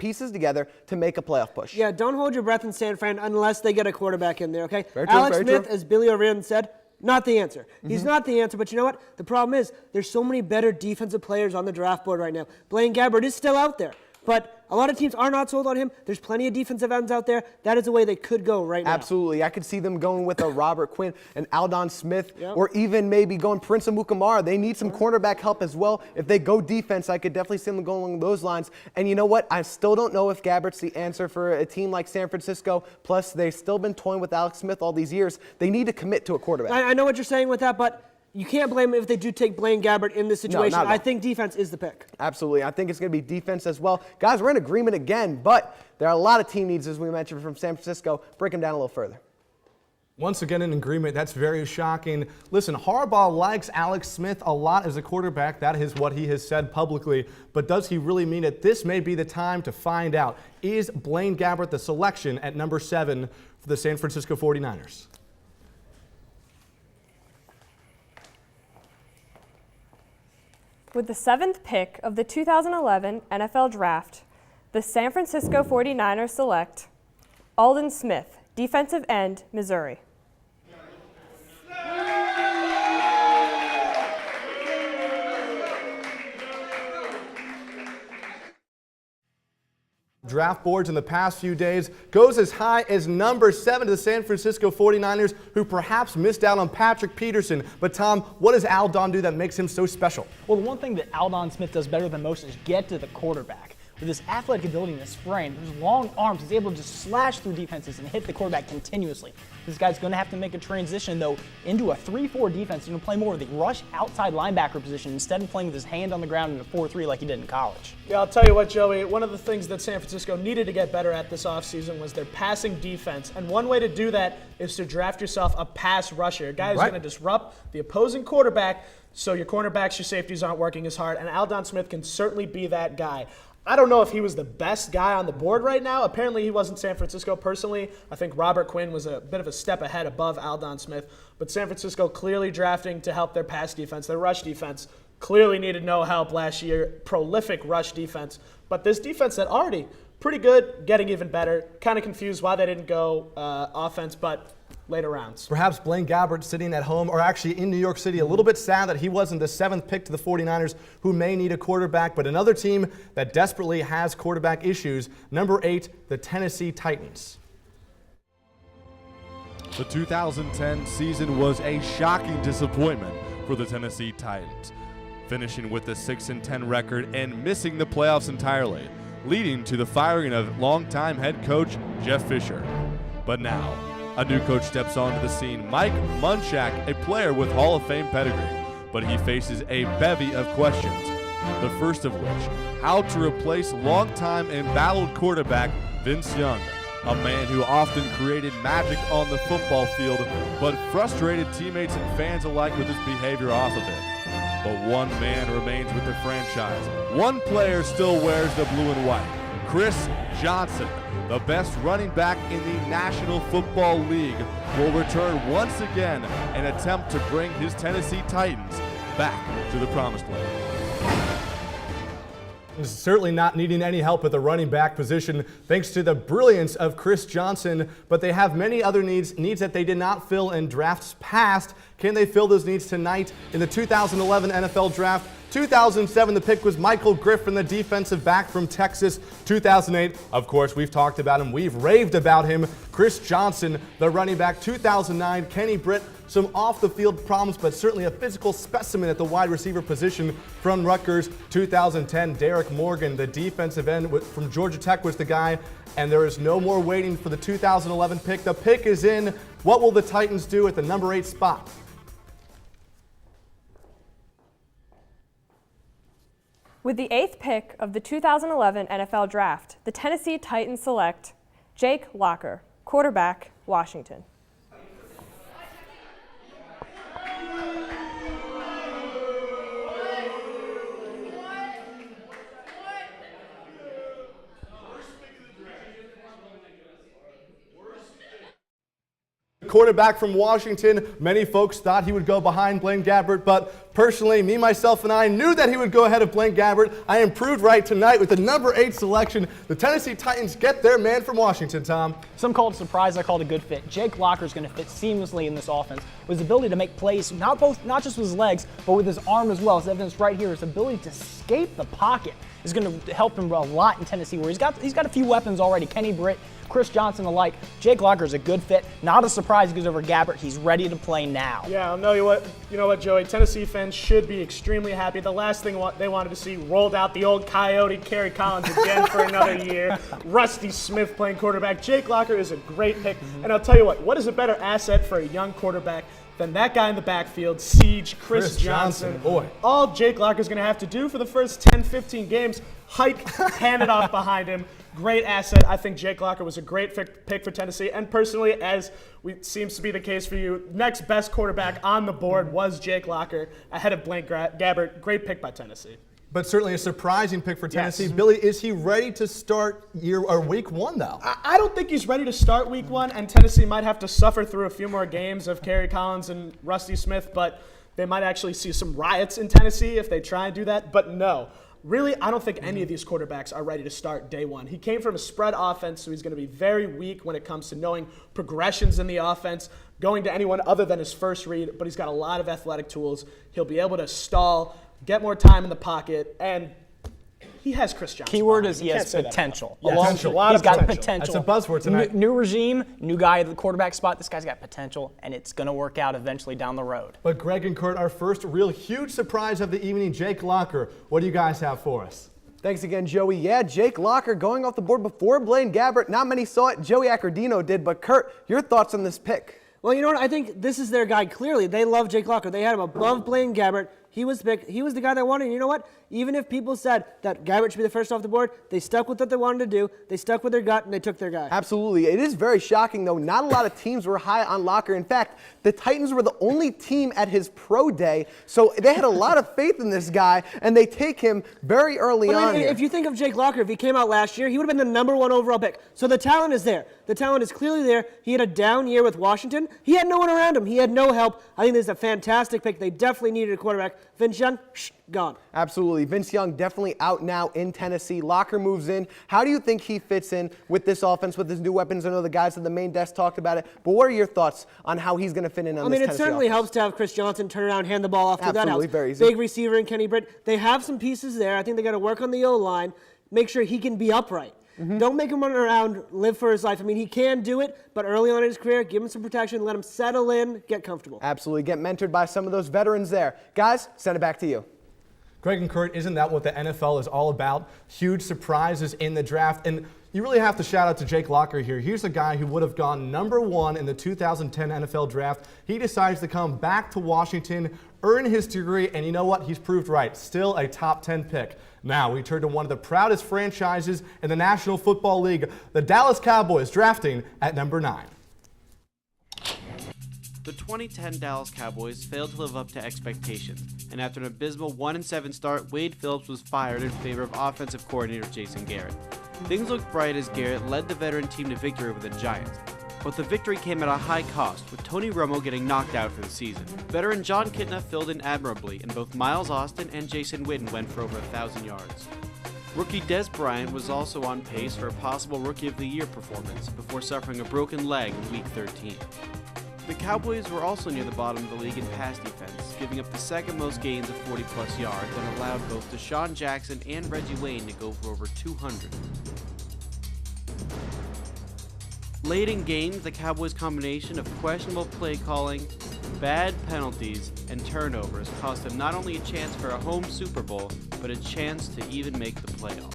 pieces together to make a playoff push. Yeah, don't hold your breath in San Fran unless they get a quarterback in there, okay? Very true, Alex very Smith, true. as Billy O'Riordan said, not the answer. He's not the answer, but you know what? The problem is there's so many better defensive players on the draft board right now. Blaine Gabbert is still out there, but a lot of teams are not sold on him. There's plenty of defensive ends out there. That is the way they could go right now. Absolutely. I could see them going with a Robert Quinn and Aldon Smith, or even maybe going Prince Amukamara. They need some cornerback help as well. If they go defense, I could definitely see them going along those lines. And you know what? I still don't know if Gabbert's the answer for a team like San Francisco. Plus, they've still been toying with Alex Smith all these years. They need to commit to a quarterback. I know what you're saying with that, but you can't blame them if they do take Blaine Gabbert in this situation. not at all. I think defense is the pick. Absolutely. I think it's going to be defense as well. Guys, we're in agreement again, but there are a lot of team needs, as we mentioned, from San Francisco. Break them down a little further. Once again, in agreement. That's very shocking. Listen, Harbaugh likes Alex Smith a lot as a quarterback. That is what he has said publicly. But does he really mean it? This may be the time to find out. Is Blaine Gabbert the selection at number 7 for the San Francisco 49ers? With the 7th pick of the 2011 NFL Draft, the San Francisco 49ers select Aldon Smith, defensive end, Missouri. Draft boards in the past few days goes as high as number 7 to the San Francisco 49ers, who perhaps missed out on Patrick Peterson. But Tom, what does Aldon do that makes him so special? Well, the one thing that Aldon Smith does better than most is get to the quarterback. With his athletic ability and his frame, his long arms, he's able to just slash through defenses and hit the quarterback continuously. This guy's going to have to make a transition, though, into a 3-4 defense. He's going to play more of the rush outside linebacker position instead of playing with his hand on the ground in a 4-3 like he did in college. Yeah, I'll tell you what, Joey, one of the things that San Francisco needed to get better at this offseason was their passing defense. And one way to do that is to draft yourself a pass rusher, a guy who's going to disrupt the opposing quarterback so your cornerbacks, your safeties aren't working as hard. And Aldon Smith can certainly be that guy. I don't know if he was the best guy on the board right now. Apparently, he wasn't San Francisco personally. I think Robert Quinn was a bit of a step ahead above Aldon Smith. But San Francisco clearly drafting to help their pass defense. Their rush defense clearly needed no help last year. Prolific rush defense. But this defense that already pretty good, getting even better. Kind of confused why they didn't go offense, but later rounds. Perhaps Blaine Gabbert sitting at home, or actually in New York City, a little bit sad that he wasn't the 7th pick to the 49ers, who may need a quarterback. But another team that desperately has quarterback issues, number 8, the Tennessee Titans. The 2010 season was a shocking disappointment for the Tennessee Titans, finishing with a 6-10 record and missing the playoffs entirely, leading to the firing of longtime head coach Jeff Fisher. But now, a new coach steps onto the scene, Mike Munchak, a player with Hall of Fame pedigree, but he faces a bevy of questions. The first of which, how to replace longtime embattled quarterback Vince Young, a man who often created magic on the football field, but frustrated teammates and fans alike with his behavior off of it. But one man remains with the franchise. One player still wears the blue and white, Chris Johnson. The best running back in the National Football League will return once again and attempt to bring his Tennessee Titans back to the promised land. Certainly not needing any help at the running back position thanks to the brilliance of Chris Johnson, but they have many other needs that they did not fill in drafts past. Can they fill those needs tonight in the 2011 NFL Draft? 2007, the pick was Michael Griffin, the defensive back from Texas. 2008, of course, we've talked about him. We've raved about him. Chris Johnson, the running back. 2009, Kenny Britt. Some off-the-field problems, but certainly a physical specimen at the wide receiver position from Rutgers. 2010, Derek Morgan, the defensive end from Georgia Tech, was the guy. And there is no more waiting for the 2011 pick. The pick is in. What will the Titans do at the number 8 spot? With the 8th pick of the 2011 NFL Draft, the Tennessee Titans select Jake Locker, quarterback, Washington. Quarterback from Washington. Many folks thought he would go behind Blaine Gabbert, but personally, me, myself, and I knew that he would go ahead of Blaine Gabbert. I am proved right tonight with the number 8 selection. The Tennessee Titans get their man from Washington, Tom. Some called it a surprise, I called it a good fit. Jake Locker is going to fit seamlessly in this offense with his ability to make plays, not just with his legs, but with his arm as well. As evidence right here, his ability to escape the pocket is going to help him a lot in Tennessee, where he's got a few weapons already. Kenny Britt, Chris Johnson alike. Jake Locker is a good fit. Not a surprise he goes over Gabbert. He's ready to play now. Yeah, you know what, Joey? Tennessee fans should be extremely happy. The last thing they wanted to see rolled out the old coyote, Kerry Collins, again for another year. Rusty Smith playing quarterback. Jake Locker is a great pick. And I'll tell you what is a better asset for a young quarterback than that guy in the backfield, Siege, Chris Johnson. Boy. All Jake Locker's going to have to do for the first 10, 15 games, hike, hand it off behind him. Great asset. I think Jake Locker was a great pick for Tennessee. And personally, as seems to be the case for you, next best quarterback on the board was Jake Locker ahead of Blaine Gabbert. Great pick by Tennessee. But certainly a surprising pick for Tennessee. Yes. Billy, is he ready to start week 1, though? I don't think he's ready to start week 1, and Tennessee might have to suffer through a few more games of Kerry Collins and Rusty Smith, but they might actually see some riots in Tennessee if they try and do that. But no. Really, I don't think any of these quarterbacks are ready to start day 1. He came from a spread offense, so he's going to be very weak when it comes to knowing progressions in the offense, going to anyone other than his first read, but he's got a lot of athletic tools. He'll be able to stall, get more time in the pocket, and he has Chris Johnson. Keyword is he has potential. Potential. He's got potential. That's a buzzword tonight. New regime, new guy at the quarterback spot. This guy's got potential, and it's going to work out eventually down the road. But Greg and Kurt, our first real huge surprise of the evening, Jake Locker. What do you guys have for us? Thanks again, Joey. Yeah, Jake Locker going off the board before Blaine Gabbert. Not many saw it. Joey Accordino did. But Kurt, your thoughts on this pick? Well, you know what? I think this is their guy. Clearly, they love Jake Locker. They had him above Blaine Gabbert. He was picked. He was the guy they wanted. And you know what? Even if people said that Gabbert should be the first off the board, they stuck with what they wanted to do. They stuck with their gut, and they took their guy. Absolutely. It is very shocking, though. Not a lot of teams were high on Locker. In fact, the Titans were the only team at his pro day, so they had a lot of faith in this guy, and they take him very early on here. If you think of Jake Locker, if he came out last year, he would have been the number 1 overall pick. So the talent is there. The talent is clearly there. He had a down year with Washington. He had no one around him. He had no help. I think this is a fantastic pick. They definitely needed a quarterback. Vince Young, gone. Absolutely. Vince Young definitely out now in Tennessee. Locker moves in. How do you think he fits in with this offense, with his new weapons? I know the guys at the main desk talked about it, but what are your thoughts on how he's going to fit in on this Tennessee it certainly offense? helps to have Chris Johnson turn around, hand the ball off. Absolutely, that helps. very easy. Big receiver in Kenny Britt. They have some pieces there. I think they got to work on the O-line, make sure he can be upright. Don't make him run around, live for his life. I mean, he can do it, but early on in his career, give him some protection, let him settle in, get comfortable. Absolutely. Get mentored by some of those veterans there. Guys, send it back to you. Greg and Kurt, isn't that what the NFL is all about? Huge surprises in the draft. And you really have to shout out to Jake Locker here. Here's a guy who would have gone number 1 in the 2010 NFL draft. He decides to come back to Washington, earn his degree, and you know what? He's proved right. Still a top 10 pick. Now we turn to one of the proudest franchises in the National Football League, the Dallas Cowboys, drafting at number 9. The 2010 Dallas Cowboys failed to live up to expectations, and after an abysmal 1-7 start, Wade Phillips was fired in favor of offensive coordinator Jason Garrett. Things looked bright as Garrett led the veteran team to victory over the Giants, but the victory came at a high cost, with Tony Romo getting knocked out for the season. Veteran John Kitna filled in admirably, and both Miles Austin and Jason Witten went for over 1,000 yards. Rookie Des Bryant was also on pace for a possible Rookie of the Year performance before suffering a broken leg in Week 13. The Cowboys were also near the bottom of the league in pass defense, giving up the second most gains of 40-plus yards and allowed both Deshaun Jackson and Reggie Wayne to go for over 200. Late in games, the Cowboys' combination of questionable play calling, bad penalties, and turnovers cost them not only a chance for a home Super Bowl, but a chance to even make the playoffs.